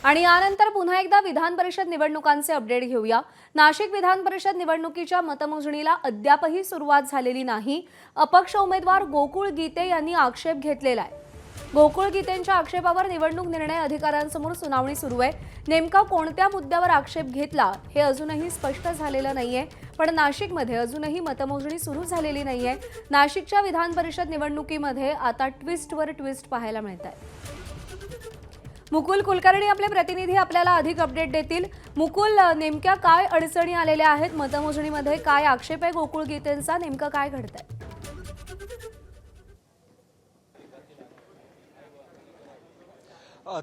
आणि यानंतर पुन्हा एकदा विधान परिषद निवडणुकांचे अपडेट घेऊया। नाशिक विधान परिषद निवडणुकीच्या मतमोजणीला अद्यापही सुरुवात झालेली नाही। अपक्ष उमेदवार गोकुळ गीते यांनी आक्षेप घेतलेला आहे। गोकुळ गीतेंच्या आक्षेपावर निवडणूक निर्णय अधिकाऱ्यांसमोर सुनावणी सुरू आहे। नेमका कोणत्या मुद्द्यावर आक्षेप घेतला हे अजूनही स्पष्ट झालेलं नाहीये, पण नाशिकमध्ये अजूनही मतमोजणी सुरू झालेली नाहीये। नाशिकच्या विधान परिषद निवडणुकीमध्ये आता ट्विस्टवर ट्विस्ट पाहायला मिळतंय। मुकुल कुलकर्णी आपले प्रतिनिधी आपल्याला अधिक अपडेट देतील। मुकुल, नेमक्या काय अडचणी आलेल्या आहेत मतमोजणीमध्ये? काय आक्षेप आहे गोकुळ गीतेंचा? नेमकं काय घडतंय?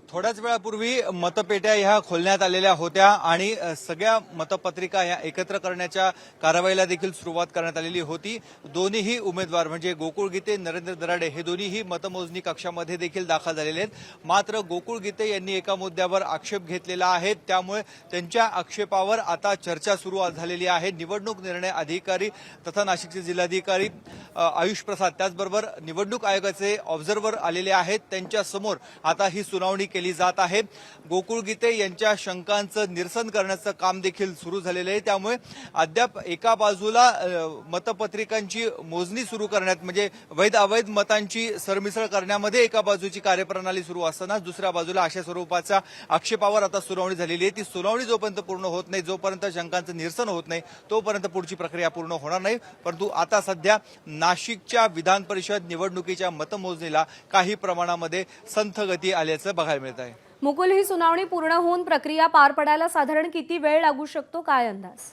थोड्याच वेळापूर्वी मतपेट्या ह्या खोलण्यात आलेल्या होत्या आणि सगळ्या मतपत्रिका ह्या एकत्र करण्याच्या कारवाईला देखील सुरुवात करण्यात आलेली होती। दोन्हीही उमेदवार म्हणजे गोकुळ गीते, नरेंद्र दराडे हे दोन्हीही मतमोजणी कक्षामध्ये देखील दाखल झालेले आहेत। मात्र गोकुळ गीते यांनी एका मुद्द्यावर आक्षेप घेतलेला आहे, त्यामुळे त्यांच्या आक्षेपावर आता चर्चा सुरू झालेली आहे। निवडणूक निर्णय अधिकारी तथा नाशिकचे जिल्हाधिकारी आयुष प्रसाद त्याचबरोबर निवडणूक आयोगाचे ऑब्झर्व्हर आलेले आहेत। त्यांच्या समोर आता ही सुनावणी केली जात आहे। गोकुळ गीते यांच्या शंकांचं निरसन करण्याचं काम देखील सुरू झालेलं आहे। त्यामुळे अद्याप एका बाजूला मतपत्रिकांची मोजणी सुरू करण्यात म्हणजे वैध अवैध मतांची सरमिसळ करण्यामध्ये एका बाजूची कार्यप्रणाली सुरू असताना दुसऱ्या बाजूला अशा स्वरूपाच्या आक्षेपावर आता सुनावणी झालेली आहे। ती सुनावणी जोपर्यंत पूर्ण होत नाही, जोपर्यंत शंकांचं निरसन होत नाही, तोपर्यंत पुढची प्रक्रिया पूर्ण होणार नाही। परंतु आता सध्या नाशिकच्या विधान परिषद निवडणुकीच्या मतमोजणीला काही प्रमाणामध्ये संथ गती आल्याचं बघायला मिळत आहे। मुकुल, ही सुनावणी पूर्ण होऊन प्रक्रिया पार पडायला साधारण किती वेळ लागू शकतो, काय अंदाज?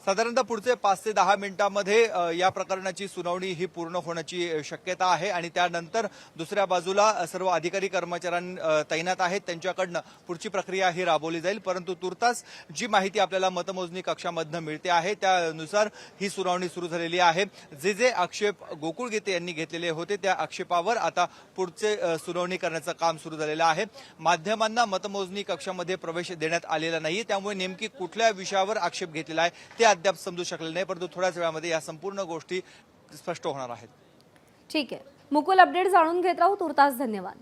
साधारणतः पुढचे 5 ते 10 मिनिटांमध्ये या प्रकरणाची सुनावणी ही पूर्ण होण्याची शक्यता आहे आणि त्यानंतर दुसऱ्या बाजूला सर्व अधिकारी कर्मचाऱ्यांना तैनात आहेत, त्यांच्याकडनं पुढची प्रक्रिया ही राबवली जाईल। परंतु तुर्तास जी माहिती आपल्याला मतमोजणी कक्षामधनं मिळते आहे त्यानुसार ही सुनावणी सुरू झालेली आहे। जे आक्षेप गोकुळ गीते यांनी घेतलेले होते त्या आक्षेपावर आता पुढचे सुनावणी करण्याचं काम सुरू झालेलं आहे। माध्यमांना मतमोजणी कक्षामध्ये प्रवेश देण्यात आलेला नाही, त्यामुळे नेमकी कुठल्या विषयावर आक्षेप घेतलेला आहे ते अद्याप समजू शकले नाही, परंतु थोड्याच वेळामध्ये या संपूर्ण गोष्टी स्पष्ट होणार आहेत। ठीक आहे मुकुल, अपडेट जाणून घेत राहू। तुर्तास धन्यवाद।